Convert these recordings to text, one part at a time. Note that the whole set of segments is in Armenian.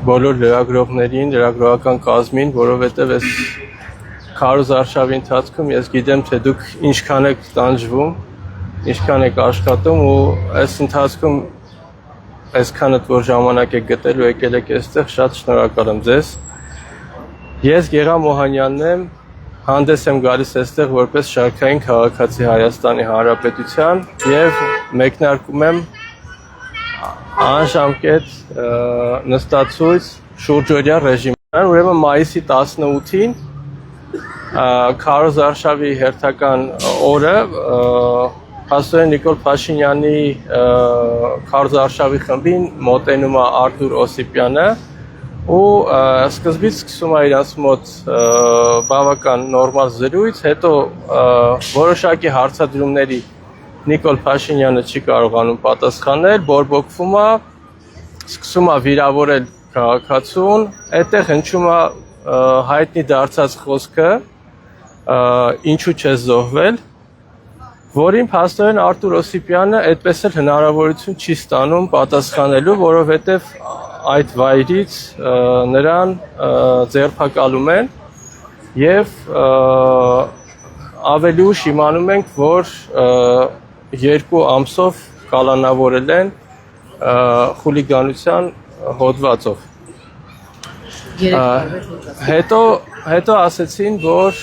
բոլոր լրագրողներին, լրագրողական կազմին, որովհետև այս քարոզարշավի ընթացքում ես գիտեմ, թե դուք ինչքան եք տանջվում, ինչքան եք աշխատում ու այս ընթացքում այսքանդ որ ժամանակ եք գտել ու եկել եք այստեղ, շատ շնորհակալ եմ ձեզ։ Ես Գեղամ Օհանյանն եմ, հանդես եմ գալիս այստեղ որպես շարքային քաղաքացի Հայաստանի Հանրապետության եւ մեկնարկում եմ անժամկետ նստածույց շուրջօրյա ռեժիմին, ուրեմն մայիսի 18-ին քարոզարշավի հերթական օրը Փաստորեն Նիկոլ Փաշինյանի քարոզարշավի խմբին մոտենում է Արթուր Օսիպյանը ու սկզբից սկսում է իրաց մոտ բավական նորմալ զրույց, հետո որոշակի հարցադրումների Նիկոլ Փաշինյանը չի կարողանում պատասխանել, բորբոքվում է, սկսում է վիրավորել քաղաքացուն, այդտեղ հնչում է հայտնի դարձած խոսքը, ինչու չես զոհվել, որին փաստորեն Արթուր Օսիպյանը այդպես էլ հնարավորություն չի ստանում պատասխանելու, որովհետև այդ վայրից նրան ձերբակալում են եւ ավելի ուշ իմանում ենք, որ 2 ամսով կալանավորել են խուլիգանության հոդվածով։ Հետո ասեցին, որ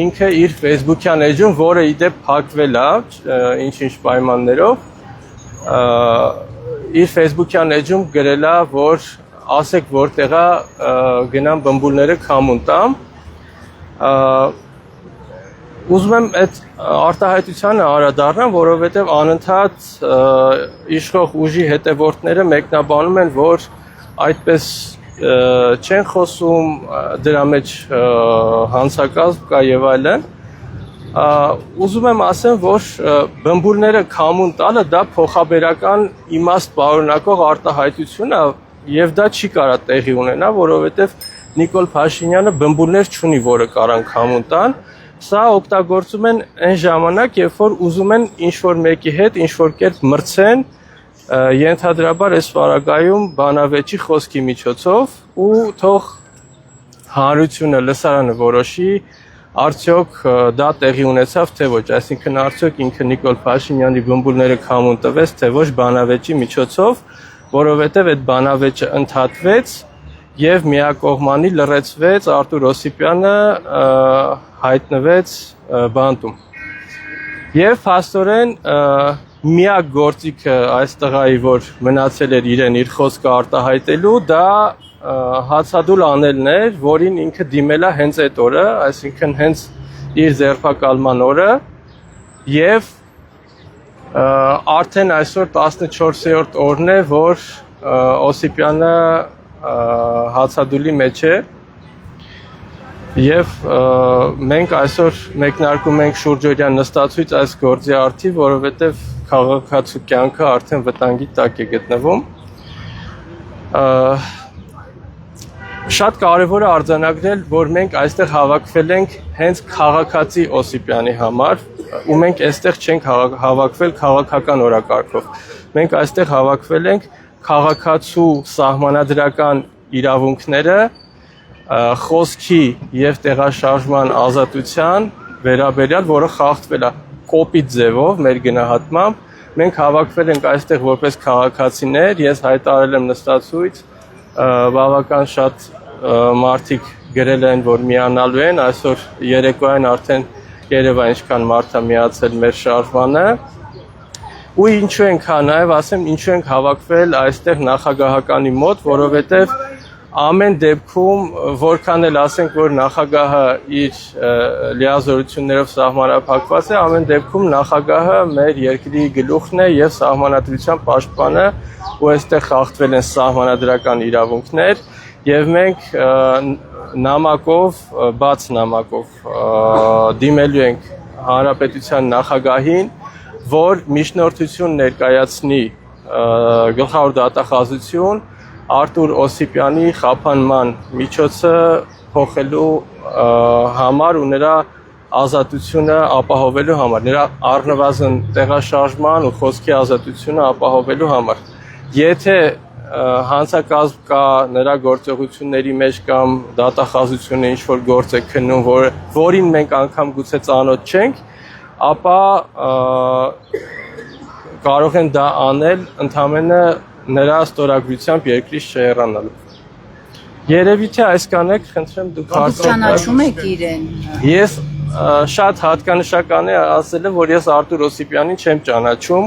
ինքը իր Facebook-յան էջում, որը իդեպ փակվել է, ինչ-ինչ պայմաններով, իր Facebook-յան էջում գրել է, որ ասեք որտեղ է գնամ բմբուլները քամուն տամ։ Ուզում եմ այդ արտահայտությանը անդրադառնամ, որովհետև անընդհատ իշխող ուժի հետևորդները մեկնաբանում են, որ այդպես չեն խոսում, դրա մեջ հանցակազմ կա եւ այլն։ Ուզում եմ ասեմ, որ բմբուլները քամուն տալը դա փոխաբերական իմաստ պարունակող արտահայտություն է եւ դա չի կարա տեղի ունենա, որովհետև Նիկոլ Փաշինյանը բմբուլներ չունի, որը կարան քամուն տան։ Սա օգտագործում են այն ժամանակ, երբ որ ուզում են ինչ-որ մեկի հետ ինչ-որ կերպ մրցեն, ենթադրաբար այս վարագայում բանավեճի խոսքի միջոցով ու թող հանրությունը լսարանը որոշի, արդյոք դա տեղի ունեցավ, թե ոչ, այսինքն արդյոք ինքը Նիկոլ Փաշինյանի բմբուլները քամուն տվեց, թե ոչ բանավեճի միջոցով, որովհետև այդ բանավեճը ընդհատվեց եւ միակողմանի լրացվեց, Արթուր Օսիպյանը հայտնվեց բանտում։ Եվ փաստորեն միակ գործիքը այս տղայի, որ մնացել էր իրեն իր խոսքը արտահայտելու, դա հացադուլ անելն էր, որին ինքը դիմել է հենց այդ օրը, այսինքն հենց իր ձերբակալման օրը, եւ արդեն այսօր 14-րդ օրն է, որ Օսիպյանը հացադուլի մեջ է եւ մենք այսօր մեկնարկում ենք շուրջօրյա նստածույց այս գործի արդիվ, որովհետեւ քաղաքացու կյանքը արդեն վտանգի տակ է գտնվում։ Շատ կարևոր է արձանագրել, որ մենք այստեղ հավաքվել ենք հենց քաղաքացի Օսիպյանի համար, ու մենք այստեղ չենք հավաքվել քաղաքական օրակարգով։ Մենք այստեղ հավաքվել ենք քաղաքացու սահմանադրական իրավունքները խոսքի եւ տեղաշարժման ազատության վերաբերյալ, որը խախտվել է կոպիտ ձևով մեր գնահատմամբ, մենք հավաքվել ենք այստեղ որպես քաղաքացիներ, ես հայտարարել եմ նստածույց, բավական շատ մարդիկ գրել են, որ միանալու են, այսօր երեկոյան արդեն երևա ինչքան մարդ է միացել մեր շարժմանը, ու ինչու ենք նաև ասեմ, ինչու ենք հավաքվել այստեղ նախագահականի մոտ, որովհետև ամեն դեպքում, որքան էլ ասենք, որ նախագահը իր լիազորություններով սահմանափակված է, ամեն դեպքում նախագահը մեր երկրի գլուխն է եւ սահմանադրության պաշտպանը, ու այստեղ խախտվել են սահմանադրական իրավունքներ, եւ մենք նամակով, բաց նամակով դիմելու ենք հանրապետության նախագահին, որ միջնորդություն ներկայացնի գլխավոր դատախազություն Արթուր Օսիպյանի խափանման միջոցը փոխելու համար ու նրա ազատությունը ապահովելու համար, նրա առնվազն տեղաշարժման ու խոսքի ազատությունը ապահովելու համար։ Եթե հանցակազմ կա նրա գործողությունների մեջ կամ դատախազությունը ինչ որ գործ է քննում, որին մենք անգամ գուցե ծանոթ չենք, ապա կարող են դա անել ընդամենը նրա ստորագրությամբ երկրից չհեռանալու։ Երևի թե այսքան եք, խնդրեմ դուք ճանաչում եք իրեն։ Ես շատ հատկանշական է ասել եմ, որ ես Արտուր Օսիպյանին չեմ ճանաչում։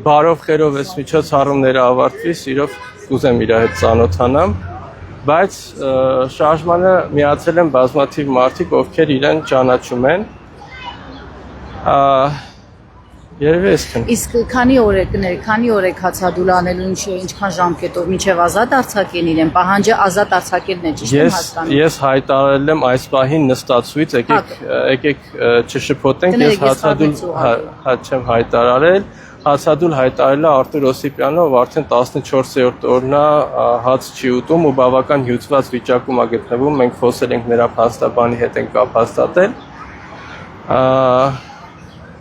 Բարով խերով այս միջոցառումները ավարտվի, սիրով կուզեմ իր հետ ծանոթանամ, բայց շարժմանը միացել են բազմաթիվ մարդիկ, ովքեր իրեն ճանաչում են։ Երևի այսքան։ Իսկ քանի օր եք հացադուլ անելու, ինչքան ժամկետով մինչև ազատ արձակեն իրեն, պահանջը ազատ արձակելն է, ճիշտ եմ հասկանում։ Ես հայտարարել եմ այս պահին նստածույց, եկեք չշփոթենք, ես հացադուլ չեմ հայտարարել, հացադուլ հայտարարել է Արտուր Օսիպյանը, ով արդեն 14-րդ օրն է հաց չի ուտում ու բավական հյուծված վիճակում է գտնվում, մենք խոսել ենք նրա փաստաբանի հետ ենք կապ հաստատել։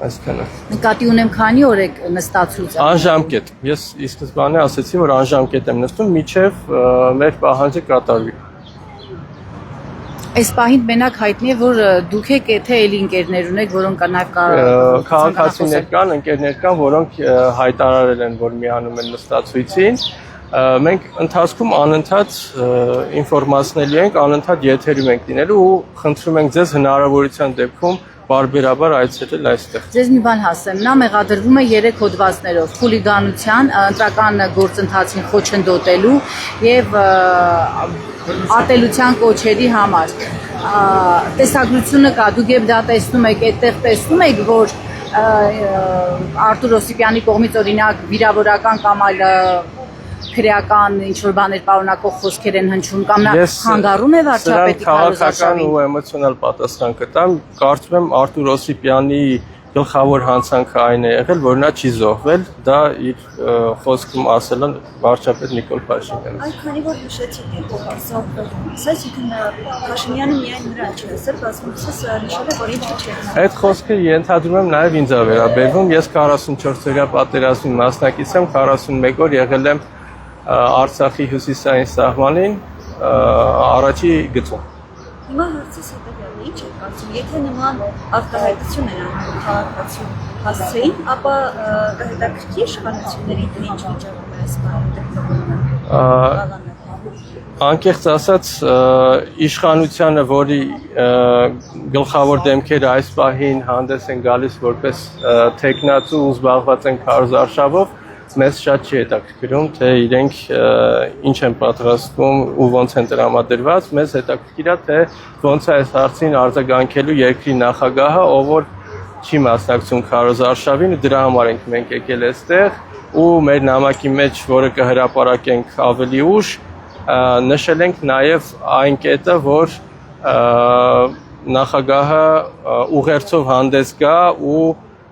Այսքանը։ Նկատի ունեմ քանի օր եք նստածույց։ Անժամկետ։ Ես ի սկզբանե ասացի, որ անժամկետ եմ նստում, մինչև մեր պահանջը կատարվի։ Այս պահին մենակ հայտնի է, որ դուք եք եթե էլի ընկերներ ունեք, որոնք նաև քաղաքացիներ կան, ընկերներ կան, որոնք հայտարարել են, որ միանում են նստածույցին։ Մենք ընթացքում անընդհատ ինֆորմացնելու ենք, անընդհատ եթերում ենք լինելու ու խնդրում ենք ձեզ հնարավորության դեպքում բարբերաբար այցելել այստեղ։ Ձեզ մի բան հասեմ, նա մեղադրվում է 3 հոդվածներով՝ խուլիգանության, ընտրական գործընթացին խոչընդոտելու եւ ատելության կոչերի համար։ Տեսագրությունը կա, դուք եւ դա տեսնում եք, այդտեղ տեսնում եք, որ Արտուր Օսիպյանի կողմից օրինակ վիրավորական կամ այլ քրեական ինչ-որ բաներ պարունակող խոսքեր են հնչում կամ նա հանգարում է վարչապետի քաղաքական ու էմոցիոնալ պատասխան կտամ, կարծում եմ Արտուր Օսիպյանի գլխավոր հանցանքը այն է եղել, որ նա չի զոհվել, դա իր խոսքում ասել է վարչապետ Նիկոլ Փաշինյանը։ Այ քանի որ նշեցիք զոհվել, այսինքն Փաշինյանը միայն նրան չի ասել, բազմիցս նշել է, որ ինչ չէ։ Այդ խոսքը ենթադրում եմ նաև ինձ է վերաբերվում, ես 44-օրյա պատերազմի մասնակից եմ, 41 օր եղել եմ Արցախի հյուսիսային սահմանին առաջի գծում։ Հիմա հարցս հետևյալն է, ինչ եք կարծում, եթե նման արտահայտություն են անում քաղաքացու հասցեին, ապա կհետաքրքրի իշխանությունների թե ինչ վիճակում է այս բանը։ Անկեղծ ասած, իշխանությանը, որի գլխավոր դեմքերը այս պահին հանդես են գալիս որպես թեկնածու ու զբաղված են քարոզարշավով, մեզ շատ չի հետաքրքրում, թե իրենք ինչ են պատրաստվում ու ոնց են տրամադրված, մեզ հետաքրքիր է, թե ոնց է այս հարցին արձագանքելու երկրի նախագահը, ով որ չի մասնակցում քարոզարշավին, դրա համար ենք մենք եկել այստեղ ու մեր նամակի մեջ, որը կհրապարակենք ավելի ուշ, նշել ենք նաև այն կետը, որ նախագահը ուղերձով հանդես գա ու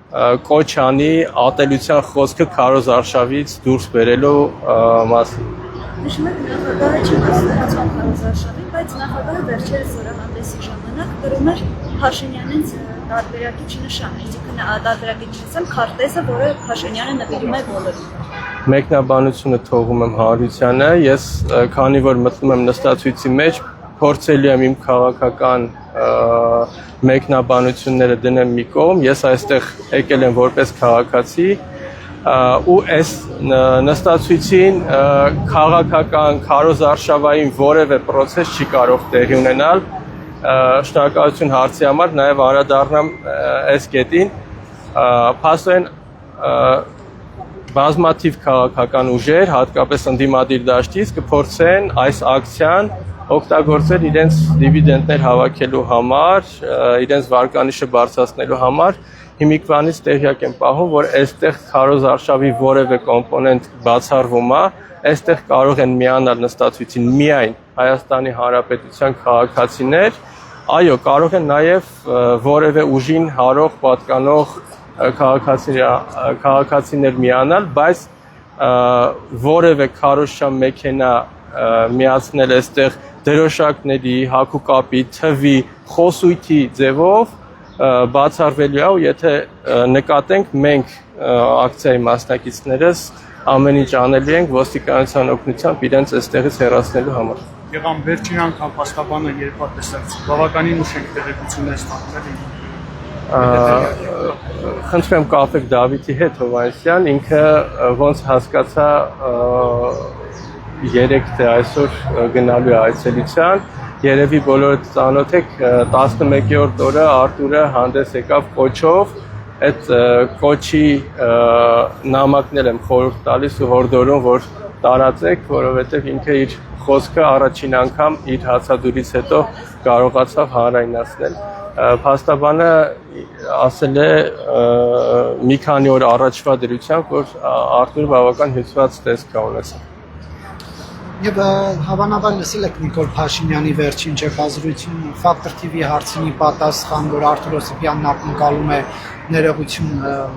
կոչ անի ատելության խոսքը քարոզարշավից դուրս բերելու մասին։ Նշում եք նախագահը չի մասնակցում քարոզարշավին, բայց նախագահը վերջերս զորահանդեսի ժամանակ կրում էր Փաշինյանին տարբերակիչ նշան, այսինքն տարբերակիչ ասեմ քարտեզը, որը Փաշինյանը նվիրում է բոլորին։ Մեկնաբանությունը թողում եմ Հարությանը, ես քանի որ մտնում եմ նստածույցի մեջ, փորձելու եմ իմ քաղաքական մեկնաբանությունները դնեմ մի կողմ, ես այստեղ եկել եմ որպես քաղաքացի ու այս նստածույցին քաղաքական քարոզարշավային որևէ process չի կարող տեղի ունենալ։ Շնորհակալություն հարցի համար, նաև անդրադառնամ այս կետին։ Փաստորեն բազմաթիվ քաղաքական ուժեր, հատկապես ընդդիմադիր դաշտից կփորձեն այս ակցիան օգտագործել իրենց դիվիդենդներ հավաքելու համար, իրենց վարկանիշը բարձրացնելու համար, հիմիկվանից տեղյակ եմ պահում, որ այստեղ քարոզարշավի որևէ կոմպոնենտ բացառվում է, այստեղ կարող են միանալ նստածույցին միայն Հայաստանի Հանրապետության քաղաքացիներ, այո, կարող են նաև որևէ ուժին հարող, պատկանող քաղաքացիներ միանալ, բայց որևէ քարոզչական մեքենա միացնել այստեղ դրոշակների, հագուկապի, թվի, խոսույթի ձևով բացառվելու է ու եթե նկատենք մենք ակցիայի մասնակիցներս ամեն ինչ անելու ենք ոստիկանության օգնությամբ իրենց այստեղից հեռացնելու համար։ Եղան վերջին անգամ փաստաբանը երբ տեսած բավականին ուշ եք տեղեկություններ ստացել։ Խնդրեմ կապեք Դավիթի հետ Հովանեսյան, ինքը ոնց հասկացա 3 թե այսօր գնալու է այցելության, երևի բոլորը ծանոթ եք 11-րդ օրը Արտուրը հանդես եկավ կոչով, այդ կոչի նամակներ եմ խորհուրդ տալիս ու հորդորում, որ տարածեք, որովհետև ինքը իր խոսքը առաջին անգամ իր հացադուլից հետո կարողացավ հանրայնացնել։ Փաստաբանը ասել է մի քանի օր առաջվա դրությամբ, որ Արտուրը բավական հյուսված տեսք է ունեցել։ Եվ հավանաբար լսել եք Նիկոլ Փաշինյանի վերջին ճեպազրույցում Factor TV հարցինի պատասխան, որ Արտուր Օսիպյանն ակնկալում է ներողություն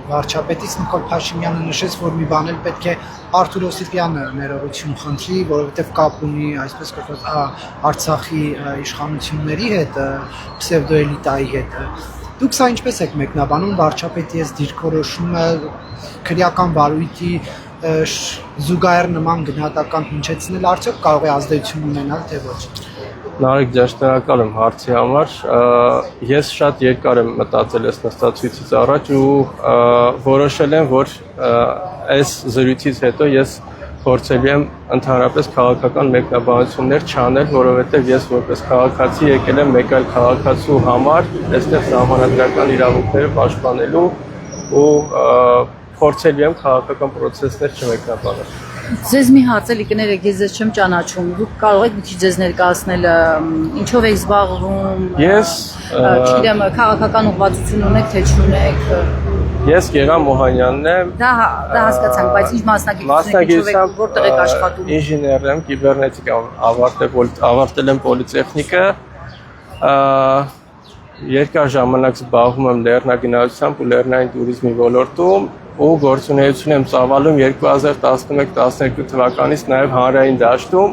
վարչապետից, Նիկոլ Փաշինյանը նշեց, որ մի բան էլ պետք է Արտուր Օսիպյանը ներողություն խնդրի, որովհետև կապ ունի, այսպես կոչված, Արցախի իշխանությունների հետ, պսևդոէլիտայի հետ։ Դուք սա ինչպես եք մեկնաբանում վարչապետի այս դիրքորոշումը քրեական վարույթի զուգահեռ նման գնահատական հնչեցնել, արդյոք կարող է ազդեցություն ունենալ, թե ոչ։ Նարեկ ջան, շնորհակալ եմ հարցի համար։ Ես շատ երկար եմ մտածել այս նստածույցից առաջ ու որոշել եմ, որ այս զրույցից հետո ես փորձելու եմ ընդհանրապես քաղաքական մեկնաբանություններ չանել, որովհետև ես որպես քաղաքացի եկել եմ մեկ այլ քաղաքացու համար, այստեղ սահմանադրական իրավունքները պաշտպանելու ու փորձելու եմ քաղաքական process-ներ չմեկնաբանել։ Ձեզ մի հարց էլի կներեք, ես ձեզ չեմ ճանաչում։ Դուք կարող եք մի քիչ ձեզ ներկայացնել ինչով եք զբաղվում։ Ես չգիտեմ, քաղաքական ուղղվածություն ունեք, թե չունեք։ Ես Գերամ Մոհանյանն եմ։ Դա հասկացանք, բայց ինչ մասնագիտությամբ որտեղ եք աշխատում։ Ինժեներ եմ, կիբեռնետիկա ավարտել եմ պոլիտեխնիկը։ Երկար ժամանակ զբաղվում եմ լեռնագնացությամբ ու լեռնային туриզմի ոլորտում ու գործունեություն եմ ծավալում 2011-12 թվականից նաև հանրային դաշտում։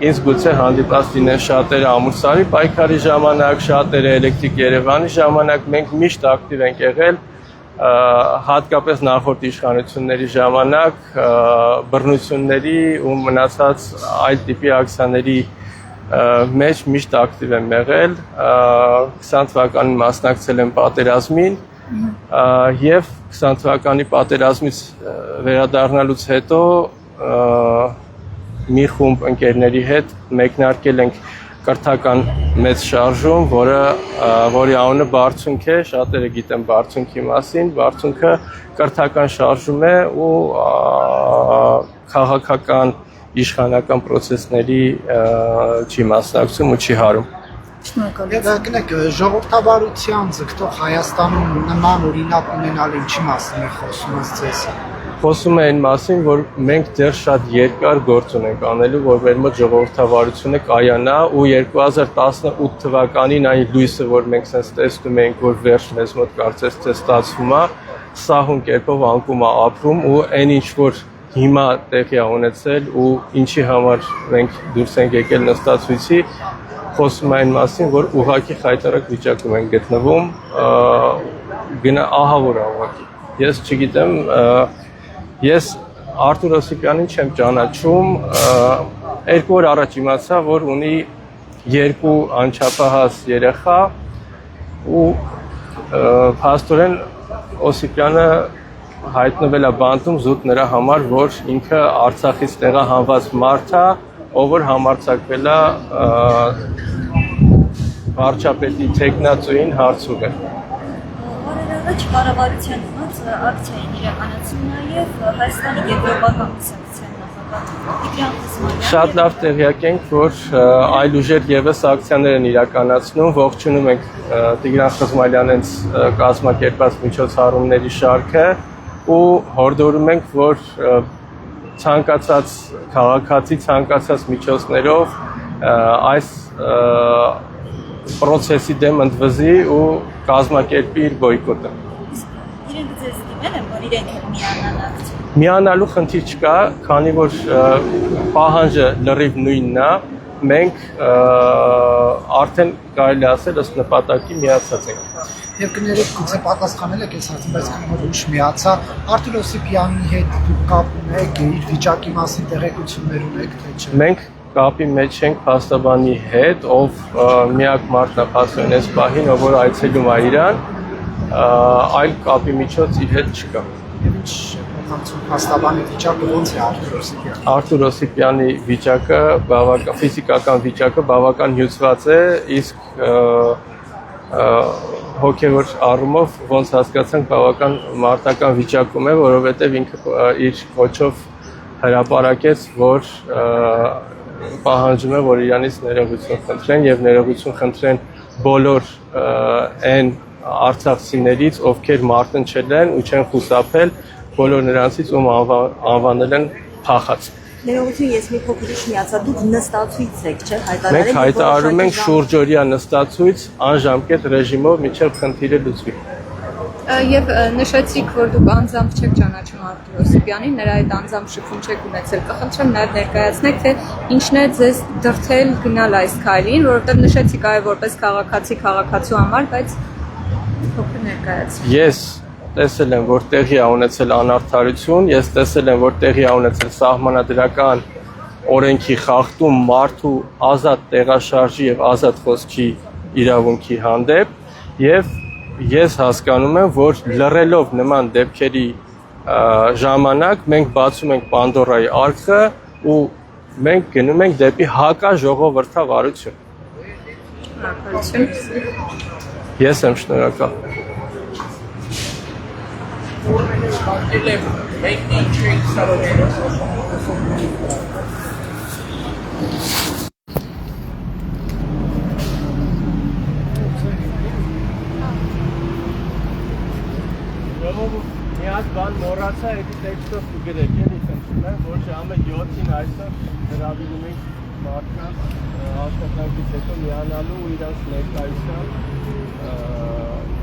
Ինձ գուցե հանդիպած լինեն շատերը Ամուrsարի պայքարի ժամանակ, շատերը Էլեկտրիկ Երևանի ժամանակ, մենք միշտ ակտիվ ենք եղել, հատկապես նախորդ իշխանությունների ժամանակ, բռնությունների ու մնացած այլ տիպի ակցիաների մեջ միշտ ակտիվ եմ եղել, 20 թվականին մասնակցել եմ պատերազմին և 20 թվականի պատերազմից վերադառնալուց հետո մի խումբ ընկերների հետ մեկնարկել ենք կրթական մեծ շարժում, որի անունը Բարձունք է, շատերը գիտեն Բարձունքի մասին, Բարձունքը կրթական շարժում է ու քաղաքական իշխանական process-ների չի մասնակցում ու չի հարում։ Եվ կնեք ժողովրդավարության ձգտող Հայաստանում նման օրինակ ունենալ ինչի մասին է խոսում ձեզ։ Խոսում է այն մասին, որ մենք դեռ շատ երկար գործ ունենք անելու, որ մեր մոտ ժողովրդավարությունը կայանա ու 2018 թվականին այն լույսը, որ մենք sense տեսնում ենք, որ վերջ մեզ մոտ կարծես թե ստացվում է, սահուն կերպով անկում է ապրում ու այն ինչ որ հիմա տեղի է ունեցել ու ինչի համար մենք դուրս ենք եկել նստածույցի, խոսում այն մասին, որ ուղղակի խայտարակ վիճակում են գտնվում, ահավոր ուղղակի։ Ես չգիտեմ, ես Արտուր Օսիպյանին չեմ ճանաչում, 2 օր առաջ իմացա, որ ունի 2 անչափահաս երեխա ու փաստորեն Օսիպյանը հայտնվել է բանտում զուտ նրա համար, որ ինքը Արցախից տեղահանված մարդ է, ով որ համարձակվել է վարչապետի տեխնացուին հարցուղել։ Առաջ կառավարության դիմաց ակցիային իրականացում նաև Հայաստանի եվրոպական սանկցիան նախագահ։ Շատ լավ տեղյակ ենք, որ այլ ուժեր եւս ակցիաներ են իրականացնում, ողջունում ենք Տիգրան Խզմալյանից կազմակերպած միջոցառումների շարքը ու հորդորում ենք, որ ցանկացած քաղաքացի ցանկացած միջոցներով այս process-ի դեմ ընդվզի ու կազմակերպի իր բոյկոտը։ Իրենք ձեզ դիմել են, որ իրենք էլ միանան ակցիա։ Միանալու խնդիր չկա, քանի որ պահանջը լրիվ նույնն է, մենք արդեն կարելի ասել ըստ նպատակի միացած ենք։ Եվ կներեք գուցե պատասխանել եք այս հարցին, բայց քանի ուշ միացա, Արթուր Օսիպյանի հետ դուք կապ ունեք, իր վիճակի մասին տեղեկություններ ունեք, թե չէ։ Մենք կապի մեջ ենք փաստաբանի հետ, ով միակ մարդն է փաստորեն այս պահին, ով որ այցելում է Իրան, այլ կապի միջոց իր հետ չկա։ Եվ ինչ փաստաբանի վիճակը ո՞նց է Արթուր Օսիպյանի։ Արթուր Օսիպյանի վիճակը, ֆիզիկական վիճակը բավական հյուծված է, իսկ հոգևոր առումով ոնց հասկացանք բավական մարտական վիճակում է, որովհետև ինքը իր կոչով հրապարակեց, որ պահանջում է, որ Իրանից ներողություն խնդրեն եւ ներողություն խնդրեն բոլոր այն արցախցիներից, ովքեր մարտնչել են ու չեն խուսափել, բոլոր նրանցից, ում անվանել են փախած։ Ներողություն, ես մի փոքր միացա, դուք նստացույց եք, չէ՞, հայտարարել։ Մենք հայտարարում ենք շուրջօրյա նստացույց անժամկետ ռեժիմով մինչև խնդիրը լուծվի։ Եվ նշեցիք, որ դուք անձամբ չեք ճանաչում Արթուր Օսիպյանին, նրա այդ անձամբ շփում չեք ունեցել։ Կխնդրեմ նաև ներկայացնեք, թե ինչն է ձեզ դրդել գնալ այս քայլին, որովհետև նշեցիք այո որպես քաղաքացու համար, բայց փոքր ներկայացրեք։ Ես տեսել եմ, որ տեղի է ունեցել անարդարություն, ես տեսել եմ, որ տեղի է ունեցել սահմանադրական օրենքի խախտում մարդու ազատ տեղաշարժի եւ ազատ խոսքի իրավունքի հանդեպ եւ ես հասկանում եմ, որ լռելով նման դեպքերի ժամանակ մենք բացում ենք Պանդորայի արքը ու մենք գնում ենք դեպի հակաժողովրդավարություն։ Շնորհակալություն։ Ես եմ շնորհակալ։ Մի հատ բան մոռացա, այդ տեքստով կգրեք, էլի խնդրում եմ, որ ժամը 7-ին այսօր հրավիրում ենք մարդկանց աշխատանքից հետո միանալու ու իրանց ներկայության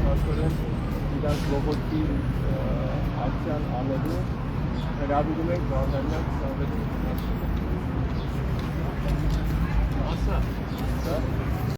փաստորեն իրանց բողոքի ակցիան անելու հրավիրում ենք Վարդանյան 26